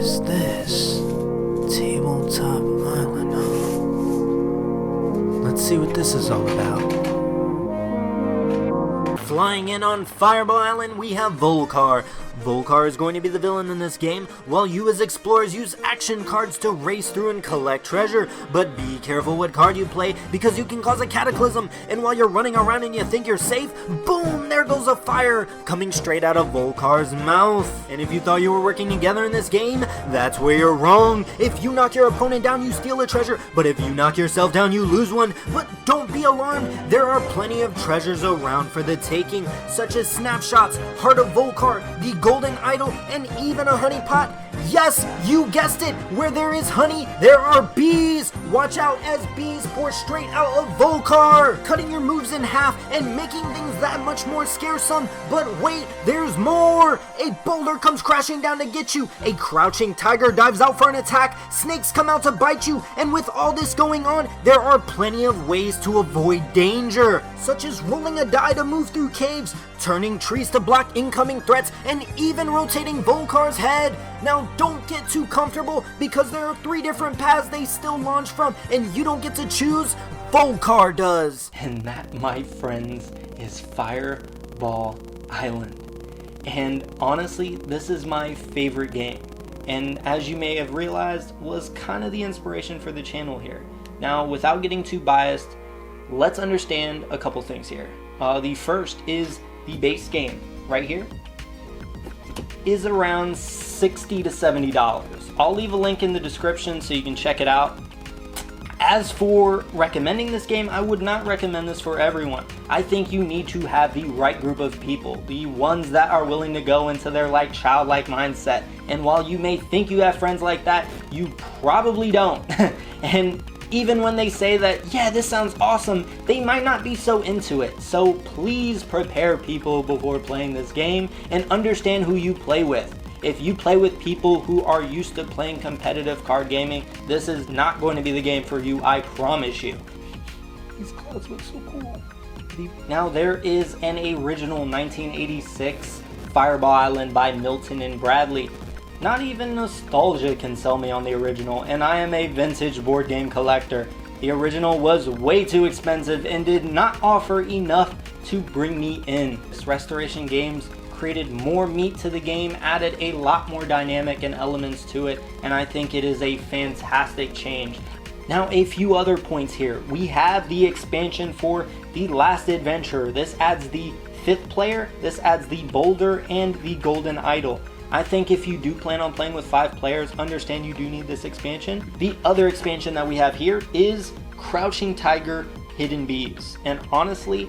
is this? Tabletop Island, huh? Let's see what this is all about. Flying in on Fireball Island, we have Vul-Kar. Vul-Kar is going to be the villain in this game, while you as explorers use action cards to race through and collect treasure. But be careful what card you play, because you can cause a cataclysm, and while you're running around and you think you're safe, boom, there goes a fire, coming straight out of Vul-Kar's mouth. And if you thought you were working together in this game, that's where you're wrong. If you knock your opponent down, you steal a treasure, but if you knock yourself down, you lose one. But don't be alarmed, there are plenty of treasures around for the taking, such as snapshots, Heart of Vul-Kar, the Golden Idol, and even a honey pot. Yes, you guessed it! Where there is honey, there are bees! Watch out as bees pour straight out of Vul-Kar, cutting your moves in half and making things that much more scaresome. But wait, there's more! A boulder comes crashing down to get you, a crouching tiger dives out for an attack, snakes come out to bite you, and with all this going on, there are plenty of ways to avoid danger, such as rolling a die to move through caves, turning trees to block incoming threats, and even rotating Vul-Kar's head. Now don't get too comfortable, because there are 3 different paths they still launch from, and you don't get to choose, Vul-Kar does. And that, my friends, is Fireball Island. And honestly, this is my favorite game, and as you may have realized, was kind of the inspiration for the channel here. Now, without getting too biased, let's understand a couple things here. The first is the base game right here is around $60 to $70. I'll leave a link in the description so you can check it out. As for recommending this game, I would not recommend this for everyone. I think you need to have the right group of people, the ones that are willing to go into their childlike mindset. And while you may think you have friends like that, you probably don't. And even when they say that, yeah, this sounds awesome, they might not be so into it. So please prepare people before playing this game and understand who you play with. If you play with people who are used to playing competitive card gaming, this is not going to be the game for you, I promise you. These cards look so cool. Now, there is an original 1986 Fireball Island by Milton and Bradley. Not even nostalgia can sell me on the original, and I am a vintage board game collector. The original was way too expensive and did not offer enough to bring me in. This Restoration Games created more meat to the game, added a lot more dynamic and elements to it, and I think it is a fantastic change. Now, a few other points here. We have the expansion for The Last Adventure. This adds the 5th player, this adds the boulder, and the Golden Idol. I think if you do plan on playing with 5 players, understand you do need this expansion. The other expansion that we have here is Crouching Tiger, Hidden Bees. And honestly,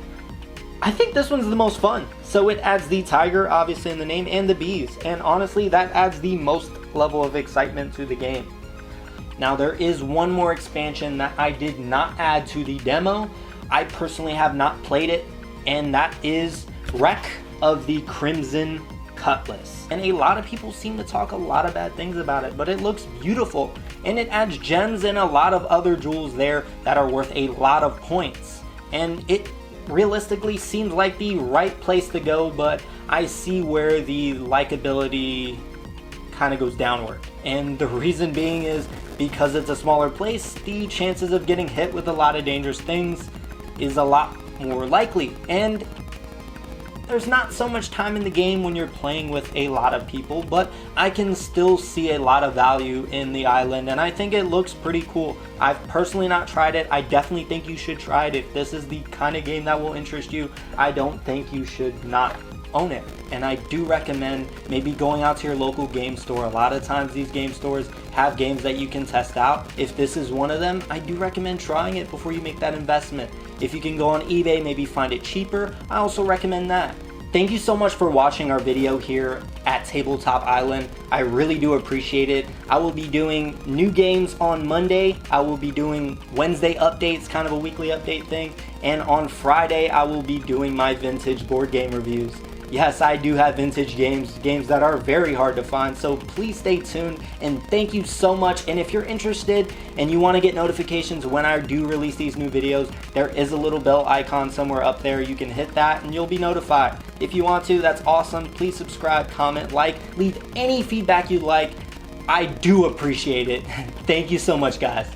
I think this one's the most fun. So it adds the tiger, obviously in the name, and the bees. And honestly, that adds the most level of excitement to the game. Now, there is one more expansion that I did not add to the demo. I personally have not played it, and that is Wreck of the Crimson Cutlass. And a lot of people seem to talk a lot of bad things about it, but it looks beautiful, and it adds gems and a lot of other jewels there that are worth a lot of points. And it realistically seems like the right place to go, but I see where the likability kind of goes downward. And the reason being is because it's a smaller place, the chances of getting hit with a lot of dangerous things is a lot more likely. And there's not so much time in the game when you're playing with a lot of people, but I can still see a lot of value in the island, and I think it looks pretty cool. I've personally not tried it. I definitely think you should try it. If this is the kind of game that will interest you, I don't think you should not own it. And I do recommend maybe going out to your local game store. A lot of times these game stores have games that you can test out. If this is one of them, I do recommend trying it before you make that investment. If you can go on eBay, maybe find it cheaper, I also recommend that. Thank you so much for watching our video here at Tabletop Island. I really do appreciate it. I will be doing new games on Monday. I will be doing Wednesday updates, kind of a weekly update thing. And on Friday, I will be doing my vintage board game reviews. Yes, I do have vintage games that are very hard to find, so please stay tuned, and thank you so much. And if you're interested and you want to get notifications when I do release these new videos, there is a little bell icon somewhere up there. You can hit that and you'll be notified. If you want to, that's awesome. Please subscribe, comment, like, leave any feedback you'd like. I do appreciate it. Thank you so much, guys.